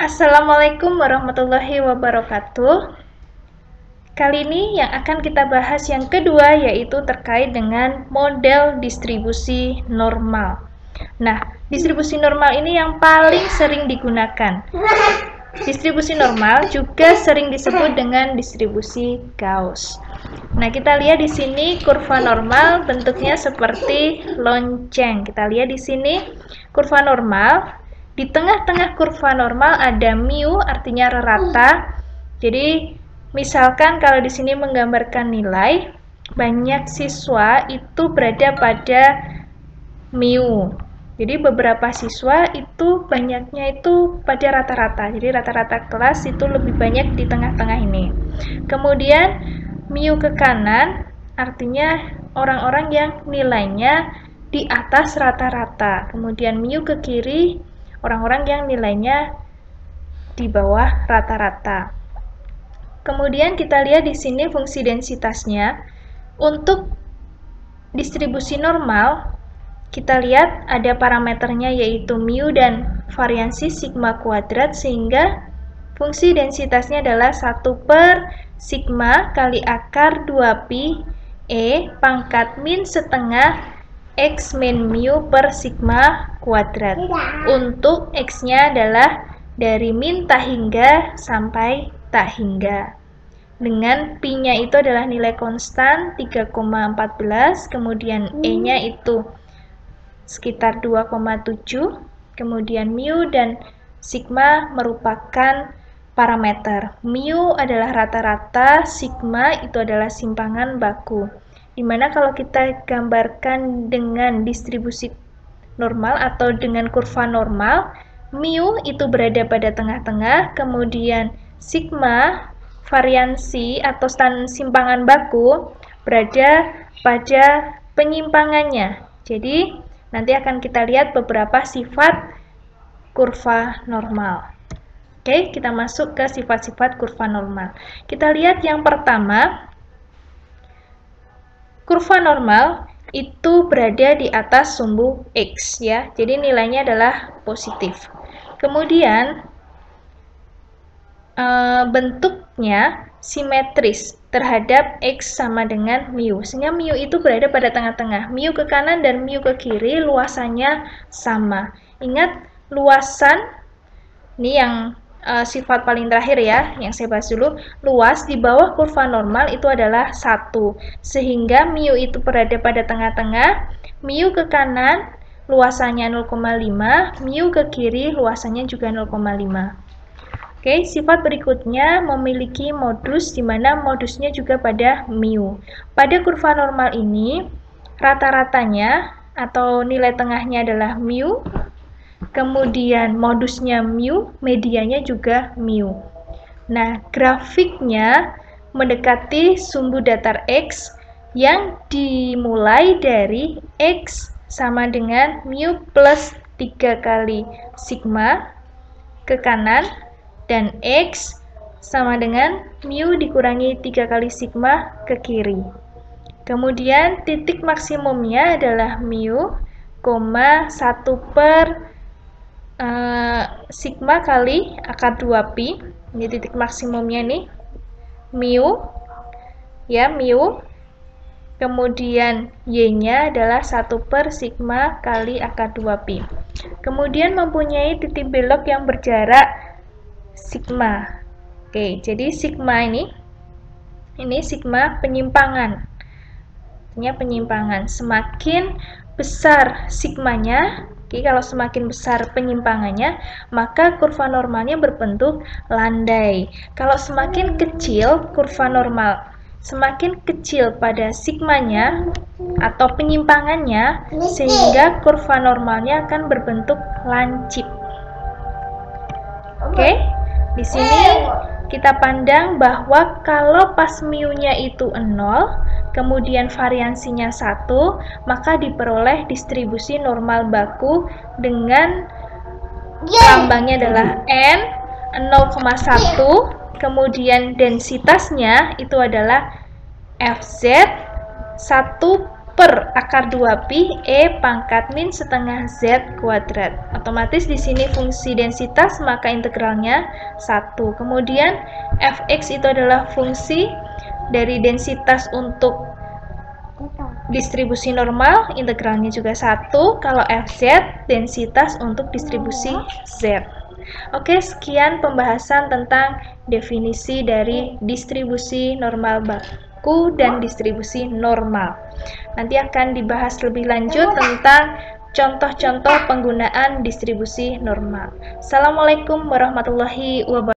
Assalamualaikum warahmatullahi wabarakatuh. Kali ini yang akan kita bahas yang kedua yaitu terkait dengan model distribusi normal. Nah, distribusi normal ini yang paling sering digunakan. Distribusi normal juga sering disebut dengan distribusi Gauss. Nah, kita lihat di sini kurva normal bentuknya seperti lonceng. Kita lihat di sini kurva normal. Di tengah-tengah kurva normal ada mu, artinya rata. Jadi, misalkan kalau di sini menggambarkan nilai, banyak siswa itu berada pada mu. Jadi, beberapa siswa itu banyaknya itu pada rata-rata. Jadi, rata-rata kelas itu lebih banyak di tengah-tengah ini. Kemudian, mu ke kanan, artinya orang-orang yang nilainya di atas rata-rata. Kemudian, mu ke kiri, orang-orang yang nilainya di bawah rata-rata. Kemudian kita lihat di sini fungsi densitasnya. Untuk distribusi normal, kita lihat ada parameternya yaitu mu dan variansi sigma kuadrat, sehingga fungsi densitasnya adalah 1 per sigma kali akar 2pi E pangkat min setengah X min mu per sigma kuadrat. Untuk X-nya adalah dari min tak hingga sampai tak hingga. Dengan pi-nya itu adalah nilai konstan 3,14, kemudian E-nya itu sekitar 2,7, kemudian mu dan sigma merupakan parameter. Mu adalah rata-rata, sigma itu adalah simpangan baku. Dimana kalau kita gambarkan dengan distribusi normal atau dengan kurva normal, mu itu berada pada tengah-tengah, kemudian sigma, variansi atau simpangan baku, berada pada penyimpangannya. Jadi, nanti akan kita lihat beberapa sifat kurva normal. Oke, kita masuk ke sifat-sifat kurva normal. Kita lihat yang pertama, kurva normal itu berada di atas sumbu X, ya. Jadi nilainya adalah positif. Kemudian bentuknya simetris terhadap X sama dengan mu, sehingga mu itu berada pada tengah-tengah. Mu ke kanan dan mu ke kiri luasannya sama. Ingat, luasan ini yang sifat paling terakhir ya, yang saya bahas dulu. Luas di bawah kurva normal itu adalah 1, sehingga mu itu berada pada tengah-tengah. Mu ke kanan luasannya 0,5, mu ke kiri luasannya juga 0,5. Oke, sifat berikutnya memiliki modus, di mana modusnya juga pada mu. Pada kurva normal ini, rata-ratanya atau nilai tengahnya adalah mu, kemudian modusnya mu, medianya juga mu. Nah, grafiknya mendekati sumbu datar X yang dimulai dari X sama dengan mu plus 3 kali sigma ke kanan, dan X sama dengan mu dikurangi 3 kali sigma ke kiri. Kemudian titik maksimumnya adalah mu, 1 per sigma kali akar 2pi. Ini titik maksimumnya nih, mu, ya, mu. Kemudian Y-nya adalah 1 per sigma kali akar 2pi. Kemudian mempunyai titik belok yang berjarak sigma. Oke, jadi sigma ini sigma penyimpangan. Artinya penyimpangan. Semakin besar sigmanya, kalau semakin besar penyimpangannya, maka kurva normalnya berbentuk landai. Kalau semakin kecil kurva normal, semakin kecil pada sigmanya atau penyimpangannya, sehingga kurva normalnya akan berbentuk lancip. Oke, di sini kita pandang bahwa kalau pas mu-nya itu 0, kemudian variansinya 1, maka diperoleh distribusi normal baku dengan lambangnya adalah N 0,1, kemudian densitasnya itu adalah Fz 1 per akar 2pi E pangkat min setengah Z kuadrat. Otomatis di sini fungsi densitas, maka integralnya 1. Kemudian Fx itu adalah fungsi dari densitas untuk distribusi normal, integralnya juga 1. Kalau Fz, densitas untuk distribusi Z. Oke, sekian pembahasan tentang definisi dari distribusi normal baku dan distribusi normal. Nanti akan dibahas lebih lanjut tentang contoh-contoh penggunaan distribusi normal. Assalamualaikum warahmatullahi wabarakatuh.